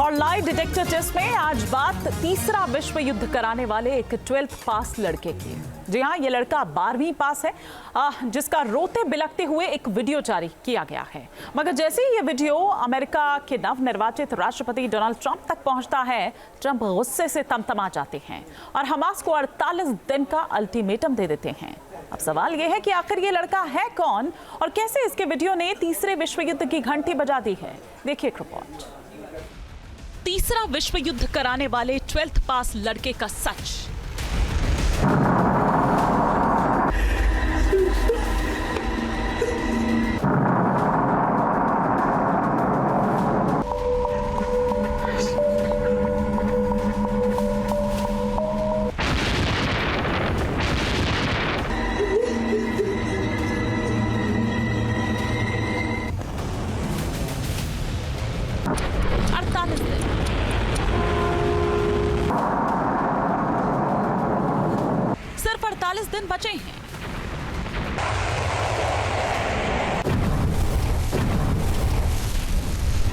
और live detector test में आज बात तीसरा विश्व युद्ध कराने वाले एक 12th पास लड़के की। जी हाँ, ये लड़का 12वीं पास है, जिसका रोते बिलखते हुए एक वीडियो जारी किया गया है। मगर जैसे ही ये वीडियो अमेरिका के नवनिर्वाचित राष्ट्रपति डोनाल्ड ट्रंप तक पहुंचता है, ट्रंप गुस्से से तमतमा जाते हैं और हमास को 48 दिन का अल्टीमेटम दे देते हैं। अब सवाल यह है कि आखिर ये लड़का है कौन और कैसे इसके वीडियो ने तीसरे विश्व युद्ध की घंटी बजा दी है। देखिए एक रिपोर्ट। तीसरा विश्व युद्ध कराने वाले 12th पास लड़के का सच। सिर्फ 48 दिन बचे हैं।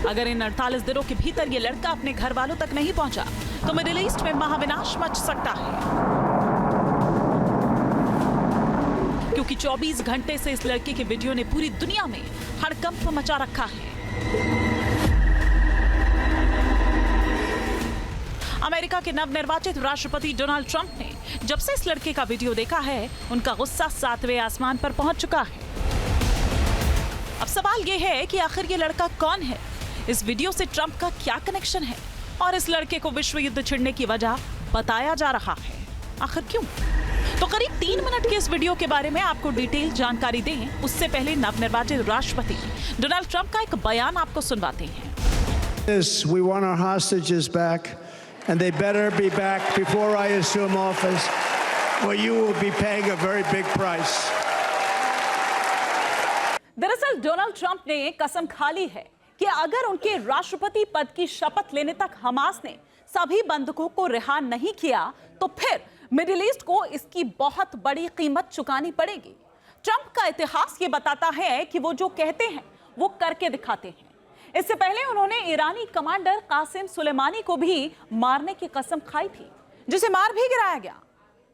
अगर इन 48 दिनों के भीतर ये लड़का अपने घर वालों तक नहीं पहुंचा तो मिडिल ईस्ट में महाविनाश मच सकता है, क्योंकि 24 घंटे से इस लड़के के वीडियो ने पूरी दुनिया में हड़कंप मचा रखा है। अमेरिका के नवनिर्वाचित राष्ट्रपति डोनाल्ड ट्रंप ने जब से इस लड़के का वीडियो देखा है, उनका गुस्सा 7वें आसमान पर पहुंच चुका है। अब सवाल यह है कि आखिर ये लड़का कौन है, इस वीडियो से ट्रंप का क्या कनेक्शन है और इस लड़के को विश्व युद्ध छिड़ने की वजह बताया जा रहा है, आखिर क्यों? तो करीब 3 मिनट के इस वीडियो के बारे में आपको डिटेल जानकारी दें, उससे पहले नवनिर्वाचित राष्ट्रपति डोनाल्ड ट्रंप का एक बयान आपको सुनवाते हैं। We want our hostages back. And they better be back before I assume office, or you will be paying a very big price. दरअसल डोनाल्ड ट्रंप ने कसम खा ली है कि अगर उनके राष्ट्रपति पद की शपथ लेने तक हमास ने सभी बंधकों को रिहा नहीं किया तो फिर मिडिल ईस्ट को इसकी बहुत बड़ी कीमत चुकानी पड़ेगी। ट्रंप का इतिहास ये बताता है कि वो जो कहते हैं वो करके दिखाते हैं। इससे पहले उन्होंने ईरानी कमांडर कासिम सुलेमानी को भी मारने की कसम खाई थी, जिसे मार भी गिराया गया।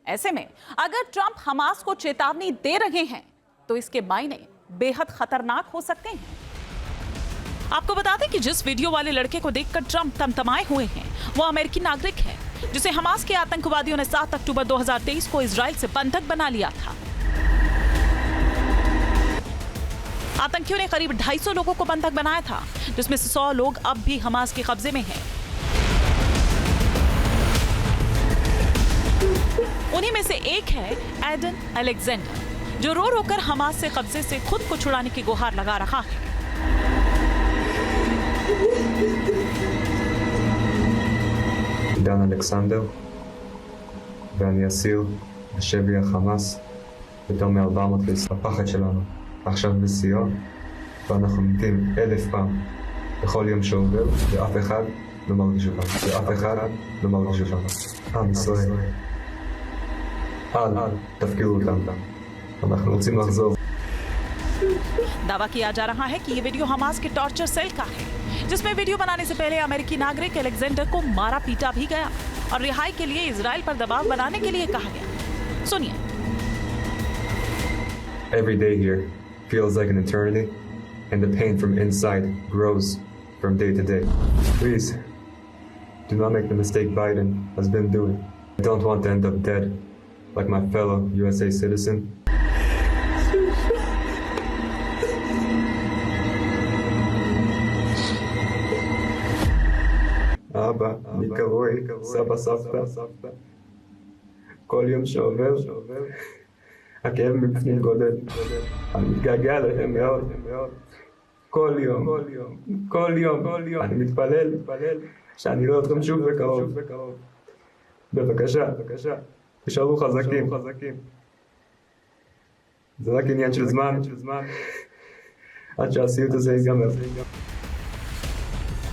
ऐसे में अगर ट्रंप हमास को चेतावनी दे रहे हैं तो इसके मायने बेहद खतरनाक हो सकते हैं। आपको बता दें कि जिस वीडियो वाले लड़के को देखकर ट्रंप तमतमाए हुए हैं, वो अमेरिकी नागरिक है, जिसे हमास के आतंकवादियों ने 7 अक्टूबर 2023 को इजराइल से बंधक बना लिया था। आतंकियों ने करीब 250 लोगों को बंधक बनाया था, जिसमें से 100 लोग अब भी हमास के कब्जे में हैं। उन्हीं में से एक है एडन अलेक्जेंडर, जो रो रोकर हमास से कब्जे से खुद को छुड़ाने की गुहार लगा रहा है। עידן אלכסנדר, ואני אסיר בשבי החמאס יותר מ-400 לישראל. הפחד שלנו עכשיו בשיאו, ואנחנו מתים 1000 פעם בכל יום שעובר, ואף אחד לא מרגיש אותנו. ואף אחד לא מרגיש אותנו. עם ישראל, אל תפקירו אותנו. אנחנו רוצים לחזור. दावा किया जा रहा है कि ये वीडियो हमास के टॉर्चर सेल का है, जिसमें वीडियो बनाने से पहले अमेरिकी नागरिक अलेक्जेंडर को मारा पीटा भी गया और रिहाई के लिए इजराइल पर दबाव बनाने के लिए कहा गया। सुनिए। Every day here feels like an eternity, and the pain from inside grows from day to day. Please, do not make the mistake Biden has been doing. I don't want to end up dead like my fellow USA citizen. אבא, מקרוי, סבא, סבתא. כל יום שעובר, הכאב מבפנים גודל. אני מתגעגע אליכם מאוד. כל יום. אני מתפלל שאני לא אראה אתכם שוב בקרוב. בבקשה, תישארו חזקים. זה רק עניין של זמן, עד שהסיוט הזה ייגמר.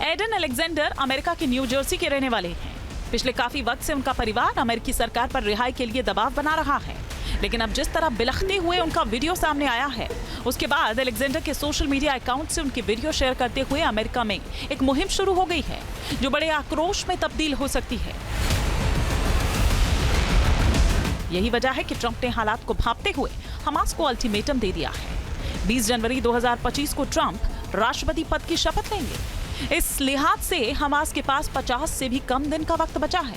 Aiden Alexander America के new Jersey के रहने वाले हैं। पिछले काफी वक्त से उनका परिवार अमेरिकी सरकार पर रिहाई के लिए दबाव बना रहा है। लेकिन अब जिस तरह बिलखते हुए उनका वीडियो सामने आया है, उसके बाद अलेक्जेंडर के सोशल मीडिया अकाउंट से उनके वीडियो शेयर करते हुए अमेरिका में एक मुहिम शुरू हो गई है जो बड़े आक्रोश में तब्दील हो सकती है। यही वजह है कि ट्रंप ने हालात को भांपते हुए हमास को अल्टीमेटम दे दिया है। 20 जनवरी 2025 को ट्रंप राष्ट्रपति पद की शपथ लेंगे। इस लिहाज से हमास के पास 50 से भी कम दिन का वक्त बचा है।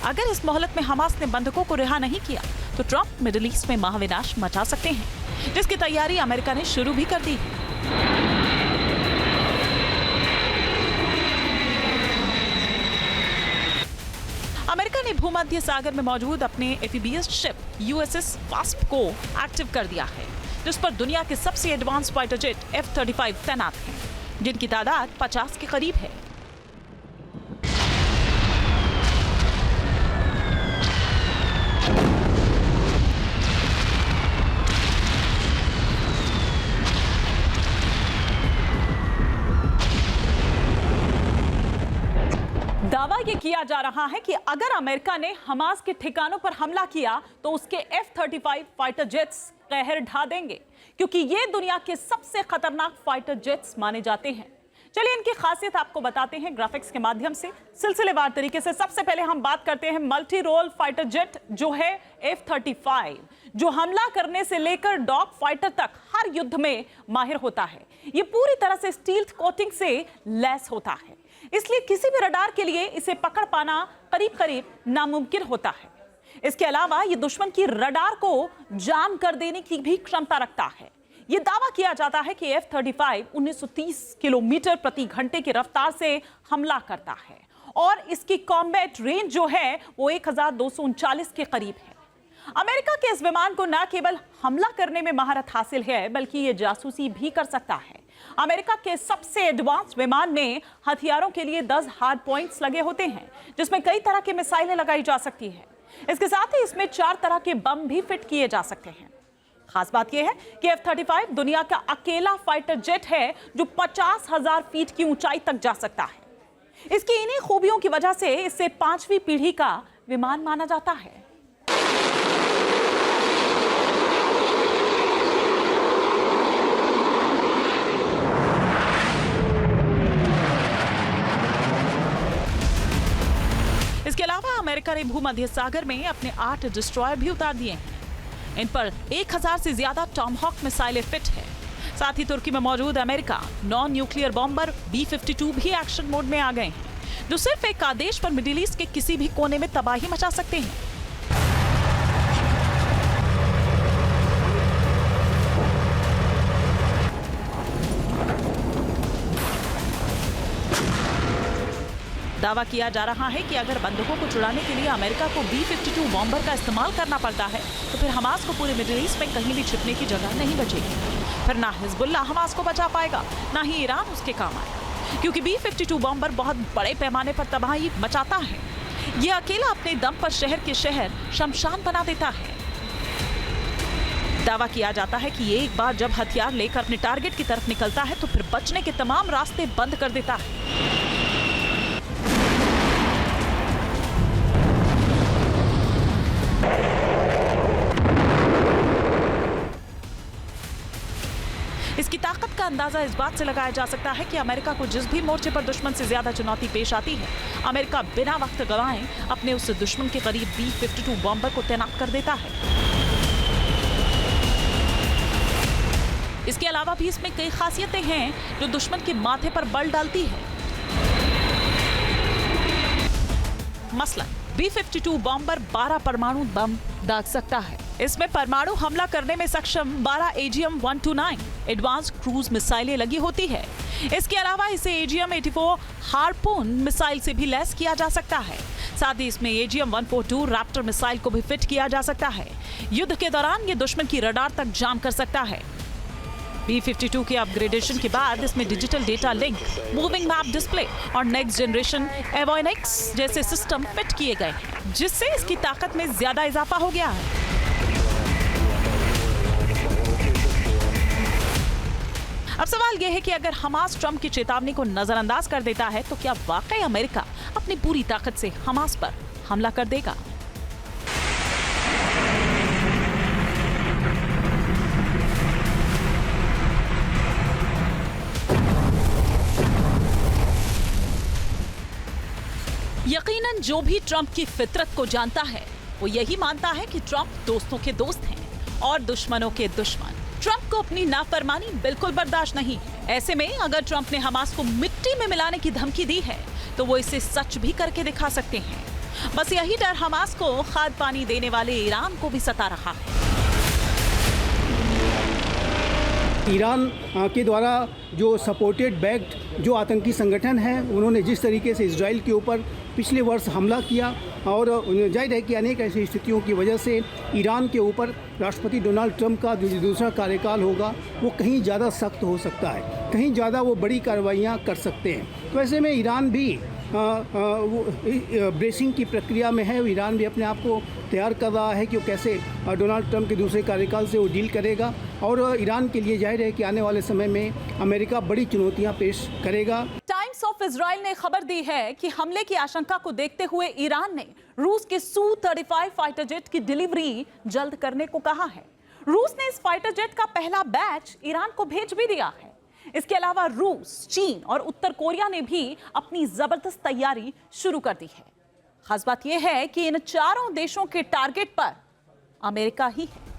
अगर इस मोहलत में हमास ने बंधकों को रिहा नहीं किया तो ट्रंप मिडिल ईस्ट में महाविनाश मचा सकते हैं, जिसकी तैयारी अमेरिका ने शुरू भी कर दी है। अमेरिका ने भूमध्य सागर में मौजूद अपने एम्फीबियस शिप यूएसएस वास्प को एक्टिव कर दिया है, जिस पर दुनिया के सबसे एडवांस फाइटर जेट F-35 तैनात हैं, जिनकी तादाद 50 के करीब है। दावा यह किया जा रहा है कि अगर अमेरिका ने हमास के ठिकानों पर हमला किया तो उसके F-35 फाइटर जेट्स कहर ढा देंगे, क्योंकि ये दुनिया के सबसे खतरनाक फाइटर जेट्स माने जाते हैं। चलिए इनकी खासियत आपको बताते हैं ग्राफिक्स के माध्यम से सिलसिलेवार तरीके से। सबसे पहले हम बात करते हैं मल्टी रोल फाइटर जेट जो है F-35, जो हमला करने से लेकर डॉग फाइटर तक हर युद्ध में माहिर होता है। ये पूरी तरह से स्टील्थ कोटिंग से लैस होता है, इसलिए किसी भी रडार के लिए इसे पकड़ पाना करीब करीब नामुमकिन होता है। इसके अलावा ये दुश्मन की रडार को जाम कर देने की भी क्षमता रखता है। ये दावा किया जाता है कि F-35 1930 किलोमीटर प्रति घंटे की रफ्तार से हमला करता है और इसकी कॉम्बैट रेंज जो है वो 1239 के करीब है। अमेरिका के इस विमान को न केवल हमला करने में महारत हासिल है, बल्कि ये जासूसी भी कर सकता है। अमेरिका के सबसे एडवांस विमान में हथियारों के लिए 10 हार्ड पॉइंट्स लगे होते हैं, जिसमें कई तरह की मिसाइलें लगाई जा सकती है। इसके साथ ही इसमें 4 तरह के बम भी फिट किए जा सकते हैं। खास बात यह है कि F-35 दुनिया का अकेला फाइटर जेट है जो 50,000 फीट की ऊंचाई तक जा सकता है। इसकी इन्हीं खूबियों की वजह से इसे 5वीं पीढ़ी का विमान माना जाता है। इसके अलावा अमेरिका ने भूमध्य सागर में अपने 8 डिस्ट्रॉयर भी उतार दिए हैं। इन पर 1000 से ज्यादा टॉमहॉक मिसाइलें फिट है। साथ ही तुर्की में मौजूद America non nuclear bomber B-52 भी एक्शन मोड में आ गए हैं, जो सिर्फ एक आदेश पर मिडिल ईस्ट के किसी भी कोने में तबाही मचा सकते हैं। दावा किया जा रहा है कि अगर बंदूकों को छुड़ाने के लिए अमेरिका को B-52 बॉम्बर का इस्तेमाल करना पड़ता है तो फिर हमास को पूरे मिडिल ईस्ट में कहीं भी छिपने की जगह नहीं बचेगी। फिर ना हिजबुल्लाह हमास को बचा पाएगा, ना ही ईरान उसके काम आएगा, क्योंकि B-52 बॉम्बर बहुत बड़े पैमाने पर तबाही मचाता है। ये अकेला अपने दम पर शहर के शहर शमशान बना देता है। दावा किया जाता है कि ये एक बार जब हथियार लेकर अपने टारगेट की तरफ निकलता है तो फिर बचने के तमाम रास्ते बंद कर देता है। इसकी ताकत का अंदाजा इस बात से लगाया जा सकता है कि अमेरिका को जिस भी मोर्चे पर दुश्मन से ज्यादा चुनौती पेश आती है, अमेरिका बिना वक्त गंवाए अपने उस दुश्मन के करीब B-52 बॉम्बर को तैनात कर देता है। इसके अलावा भी इसमें कई खासियतें हैं जो दुश्मन के माथे पर बल डालती है। मसलन B-52 बॉम्बर 12 परमाणु बम दाग सकता है। इसमें परमाणु हमला करने में सक्षम 12 AGM-129 एडवांस क्रूज मिसाइलें लगी होती है। इसके अलावा इसे AGM-84 हार्पून मिसाइल से भी लैस किया जा सकता है। साथ ही इसमें AGM-142 रैप्टर मिसाइल को भी फिट किया जा सकता है। युद्ध के दौरान ये दुश्मन की रडार तक जाम कर सकता है। B-52 के अपग्रेडेशन के बाद इसमें digital data link, moving map display और नेक्स्ट जनरेशन एवोनिक्स जैसे सिस्टम फिट किए गए हैं, जिससे इसकी ताकत में ज्यादा इजाफा हो गया है। अब सवाल यह है कि अगर हमास ट्रंप की चेतावनी को नजरअंदाज कर देता है तो क्या वाकई अमेरिका अपनी पूरी ताकत से हमास पर हमला कर देगा? यकीनन जो भी ट्रंप की फितरत को जानता है वो यही मानता है कि ट्रंप दोस्तों के दोस्त हैं और दुश्मनों के दुश्मन। ट्रंप को अपनी नाफरमानी बिल्कुल बर्दाश्त नहीं। ऐसे में अगर ट्रंप ने हमास को मिट्टी में मिलाने की धमकी दी है तो वो इसे सच भी करके दिखा सकते हैं। बस यही डर हमास को खाद पानी देने वाले ईरान को भी सता रहा है। ईरान के द्वारा जो सपोर्टेड बैक्ड जो आतंकी संगठन है, उन्होंने जिस तरीके से इजराइल के ऊपर पिछले वर्ष हमला किया और जाहिर है कि अनेक ऐसी स्थितियों की वजह से ईरान के ऊपर राष्ट्रपति डोनाल्ड ट्रंप का जो दूसरा कार्यकाल होगा वो कहीं ज़्यादा सख्त हो सकता है, कहीं ज़्यादा वो बड़ी कार्रवाइयाँ कर सकते हैं। तो ऐसे में ईरान भी ब्रेसिंग की प्रक्रिया में है। ईरान भी अपने आप को तैयार कर रहा है कि वो कैसे डोनाल्ड ट्रंप के दूसरे कार्यकाल से वो डील करेगा और ईरान के लिए जाहिर है कि आने वाले समय में अमेरिका बड़ी चुनौतियां पेश करेगा। टाइम्स ऑफ इजराइल ने खबर दी है कि हमले की आशंका को देखते हुए ईरान ने रूस के Su-35 फाइटर जेट की डिलीवरी जल्द करने को कहा है। रूस ने इस फाइटर जेट का पहला बैच ईरान को भेज भी दिया है। इसके अलावा रूस, चीन और उत्तर कोरिया ने भी अपनी जबरदस्त तैयारी शुरू कर दी है। खास बात यह है कि इन चारों देशों के टारगेट पर अमेरिका ही है।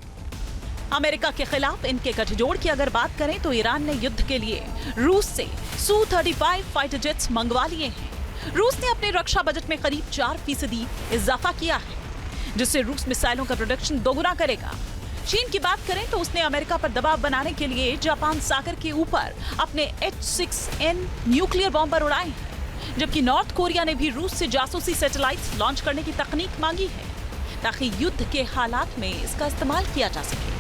अमेरिका के खिलाफ इनके गठजोड़ की अगर बात करें तो ईरान ने युद्ध के लिए रूस से Su-35 फाइटर जेट्स मंगवा लिए हैं। रूस ने अपने रक्षा बजट में करीब 4% इजाफा किया है, जिससे रूस मिसाइलों का प्रोडक्शन दोगुना करेगा। चीन की बात करें तो उसने अमेरिका पर दबाव बनाने के लिए जापान सागर के ऊपर अपने H-6N न्यूक्लियर बॉम्बर उड़ाए हैं, जबकि नॉर्थ कोरिया ने भी रूस से जासूसी सैटेलाइट्स लॉन्च करने की तकनीक मांगी है ताकि युद्ध के हालात में इसका इस्तेमाल किया जा सके।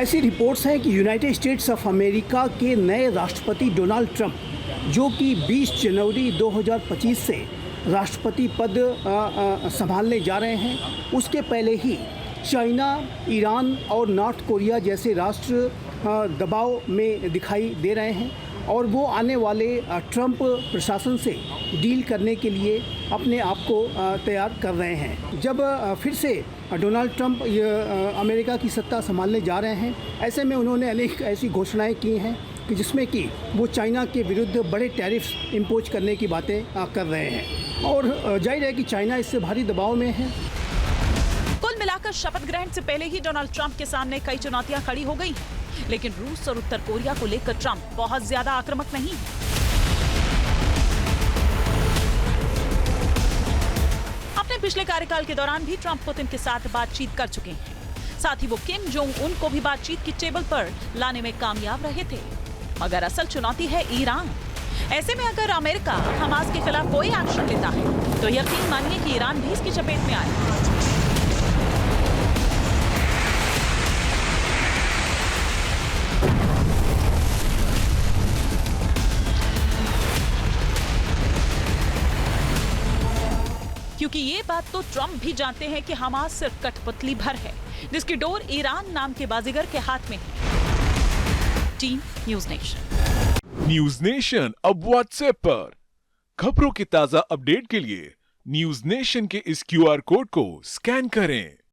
ऐसी रिपोर्ट्स हैं कि यूनाइटेड स्टेट्स ऑफ अमेरिका के नए राष्ट्रपति डोनाल्ड ट्रंप, जो कि 20 जनवरी 2025 से राष्ट्रपति पद संभालने जा रहे हैं, उसके पहले ही चाइना, ईरान और नॉर्थ कोरिया जैसे राष्ट्र दबाव में दिखाई दे रहे हैं और वो आने वाले ट्रंप प्रशासन से डील करने के लिए अपने आप को तैयार कर रहे हैं। जब फिर से डोनाल्ड ट्रंप अमेरिका की सत्ता संभालने जा रहे हैं, ऐसे में उन्होंने अनेक ऐसी घोषणाएं की हैं कि जिसमें कि वो चाइना के विरुद्ध बड़े टैरिफ्स इम्पोज करने की बातें कर रहे हैं और जाहिर है कि चाइना इससे भारी दबाव में है। कुल मिलाकर शपथ ग्रहण से पहले ही डोनाल्ड ट्रंप के सामने कई चुनौतियां खड़ी हो गई हैं, लेकिन रूस और उत्तर कोरिया को लेकर ट्रंप बहुत ज्यादा आक्रामक नहीं है। अपने पिछले कार्यकाल के दौरान भी ट्रंप पुतिन के साथ बातचीत कर चुके हैं। साथ ही वो किम जोंग उन को भी बातचीत की टेबल पर लाने में कामयाब रहे थे। मगर असल चुनौती है ईरान। ऐसे में अगर अमेरिका हमास के खिलाफ कोई एक्शन लेता है तो यकीन मानिए कि ईरान भी इसकी चपेट में आएगा। क्योंकि ये बात तो ट्रंप भी जानते हैं कि हमास सिर्फ कठपुतली भर है, जिसकी डोर ईरान नाम के बाजीगर के हाथ में है। Team news nation. News nation अब व्हाट्सएप पर खबरों की ताजा अपडेट के लिए न्यूज नेशन के इस QR कोड को स्कैन करें।